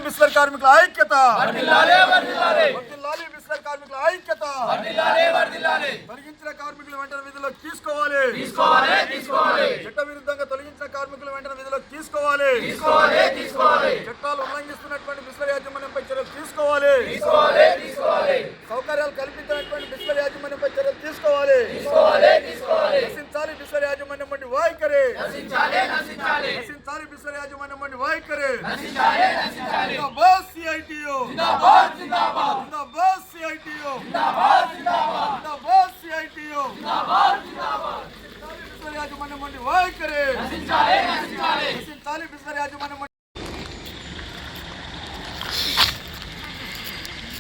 బిస్లరీ కార్మికుల ఐక్యత, వర్ధిల్లాలి బిస్లరీ కార్మికుల ఐక్యత. తొలగించిన కార్మికులు వెంటనే విధుల్లోకి తీసుకోవాలి. చట్ట విరుద్ధంగా తొలగించిన కార్మికులు వెంటనే విధుల్లోకి తీసుకోవాలి. చట్టాలు ఉల్లంఘిస్తున్నటువంటి బిస్లరీ యాజమాన్యంపై చర్యలు తీసుకోవాలి. సౌకర్యాలు కల్పించినటువంటి బిస్లరీ యాజమాన్యంపై చర్యలు తీసుకోవాలి. నశించాలి బిస్లరీ యాజమాన్యం వంటి వైఖరి. నశించాలి బిస్లరీ యాజమాన్యం వంటి వైఖరి. జిందాబాద్ సిఐటియు, జిందాబాద్ సిఐటియు, జిందాబాద్ సిఐటియు. బిస్లరీ యాజమాన్యం వంటి వైఖరి. నశించాలి బిస్లరీ యాజమాన్యం.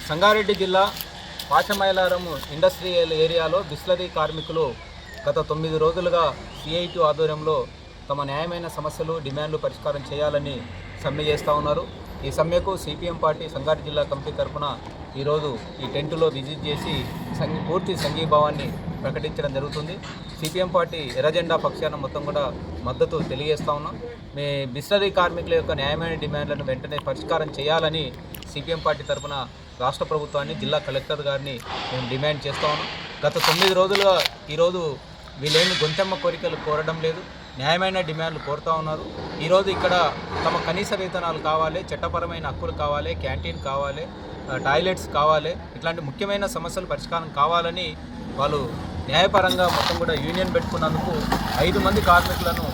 సంగారెడ్డి జిల్లా పాశమైలారం ఇండస్ట్రియల్ ఏరియాలో బిస్లరీ కార్మికులు గత 9 రోజులుగా సిఐటి ఆధ్వర్యంలో తమ న్యాయమైన సమస్యలు డిమాండ్లు పరిష్కారం చేయాలని సమ్మె చేస్తూ ఉన్నారు. ఈ సమ్మెకు సిపిఎం పార్టీ సంగారెడ్డి జిల్లా కమిటీ తరఫున ఈరోజు ఈ టెంటులో విజిట్ చేసి పూర్తి సంఘీభావాన్ని ప్రకటించడం జరుగుతుంది. సిపిఎం పార్టీ ఎర్రజెండా పక్షాన మొత్తం కూడా మద్దతు తెలియజేస్తూ ఉన్నాం. మీ బిస్లరీ కార్మికుల యొక్క న్యాయమైన డిమాండ్లను వెంటనే పరిష్కారం చేయాలని సిపిఎం పార్టీ తరఫున రాష్ట్ర ప్రభుత్వాన్ని, జిల్లా కలెక్టర్ గారిని మేము డిమాండ్ చేస్తూ ఉన్నాం. గత 9 రోజులుగా ఈరోజు వీళ్ళేమి గొంతెమ్మ కోరికలు కోరడం లేదు, న్యాయమైన డిమాండ్లు కోరుతూ ఉన్నారు. ఈరోజు ఇక్కడ తమ కనీస వేతనాలు కావాలి, చట్టపరమైన హక్కులు కావాలి, క్యాంటీన్ కావాలి, టాయిలెట్స్ కావాలి, ఇట్లాంటి ముఖ్యమైన సమస్యలు పరిష్కారం కావాలని వాళ్ళు న్యాయపరంగా మొత్తం కూడా యూనియన్ పెట్టుకున్నందుకు 5 మంది కార్మికులను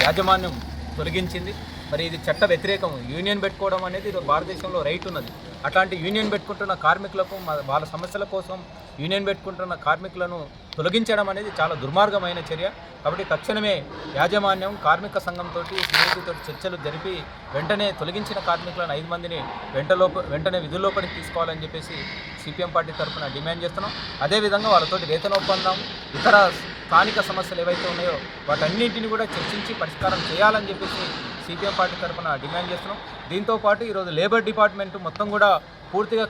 యాజమాన్యం తొలగించింది. మరి ఇది చట్ట వ్యతిరేకం. యూనియన్ పెట్టుకోవడం అనేది భారతదేశంలో రైట్ ఉన్నది. అట్లాంటి యూనియన్ పెట్టుకుంటున్న కార్మికులకు, వాళ్ళ సమస్యల కోసం యూనియన్ పెట్టుకుంటున్న కార్మికులను తొలగించడం అనేది చాలా దుర్మార్గమైన చర్య. కాబట్టి తక్షణమే యాజమాన్యం కార్మిక సంఘంతో, సిఐటితో చర్చలు జరిపి వెంటనే తొలగించిన కార్మికులను 5 మందిని వెంటనే విధుల్లోపలికి తీసుకోవాలని చెప్పేసి సిపిఎం పార్టీ తరఫున డిమాండ్ చేస్తున్నాం. అదేవిధంగా వాళ్ళతోటి వేతన ఒప్పందం, ఇతర స్థానిక సమస్యలు ఏవైతే ఉన్నాయో వాటన్నింటినీ కూడా చర్చించి పరిష్కారం చేయాలని చెప్పేసి సిపిఎం పార్టీ తరఫున డిమాండ్ చేస్తున్నాం. దీంతోపాటు ఈరోజు లేబర్ డిపార్ట్మెంట్ మొత్తం కూడా పూర్తిగా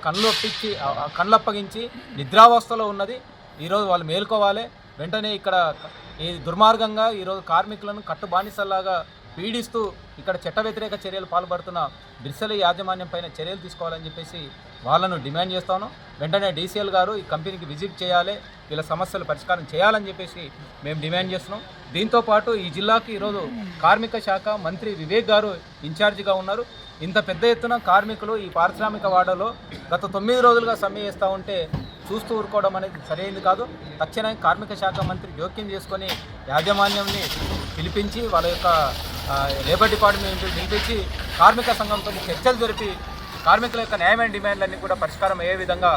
కళ్ళప్పగించి నిద్రావస్థలో ఉన్నది. ఈరోజు వాళ్ళు మేల్కోవాలి. వెంటనే ఇక్కడ ఈ దుర్మార్గంగా ఈరోజు కార్మికులను కట్టుబానిసల్లాగా పీడిస్తూ ఇక్కడ చట్ట వ్యతిరేక చర్యలు పాల్పడుతున్న బిస్లరీ యాజమాన్యం పైన చర్యలు తీసుకోవాలని చెప్పేసి వాళ్ళను డిమాండ్ చేస్తాను. వెంటనే డీసీఎల్ గారు ఈ కంపెనీకి విజిట్ చేయాలి, వీళ్ళ సమస్యలు పరిష్కారం చేయాలని చెప్పేసి మేము డిమాండ్ చేస్తున్నాం. దీంతోపాటు ఈ జిల్లాకి ఈరోజు కార్మిక శాఖ మంత్రి వివేక్ గారు ఇన్ఛార్జిగా ఉన్నారు. ఇంత పెద్ద ఎత్తున కార్మికులు ఈ పారిశ్రామిక వాడలో గత 9 రోజులుగా సమ్మె చేస్తూ ఉంటే చూస్తూ ఊరుకోవడం అనేది సరైనది కాదు. తక్షణమే కార్మిక శాఖ మంత్రి జోక్యం చేసుకొని యాజమాన్యంని పిలిపించి వాళ్ళ యొక్క లేబర్ డిపార్ట్మెంట్ పిలిపించి కార్మిక సంఘంతో చర్చలు జరిపి కార్మికుల యొక్క న్యాయమైన డిమాండ్లన్నీ కూడా పరిష్కారం అయ్యే విధంగా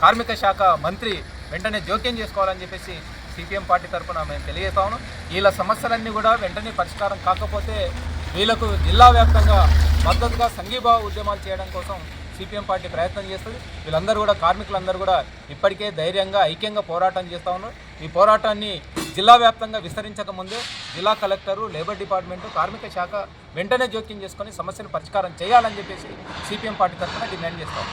కార్మిక శాఖ మంత్రి వెంటనే జోక్యం చేసుకోవాలని చెప్పేసి సిపిఎం పార్టీ తరఫున మేము తెలియజేస్తా ఉన్నాం. వీళ్ళ సమస్యలన్నీ కూడా వెంటనే పరిష్కారం కాకపోతే వీళ్ళకు జిల్లా వ్యాప్తంగా మద్దతుగా సంఘీభావ ఉద్యమాలు చేయడం కోసం సిపిఎం పార్టీ ప్రయత్నం చేస్తుంది. వీళ్ళందరూ కూడా కార్మికులందరూ కూడా ఇప్పటికే ధైర్యంగా ఐక్యంగా పోరాటం చేస్తూ ఉన్నారు. ఈ పోరాటాన్ని జిల్లా వ్యాప్తంగా విస్తరించక ముందే జిల్లా కలెక్టరు, లేబర్ డిపార్ట్మెంటు, కార్మిక శాఖ వెంటనే జోక్యం చేసుకొని సమస్యను పరిష్కారం చేయాలని చెప్పేసి సిపిఎం పార్టీ తరఫున డిమాండ్ చేస్తాం.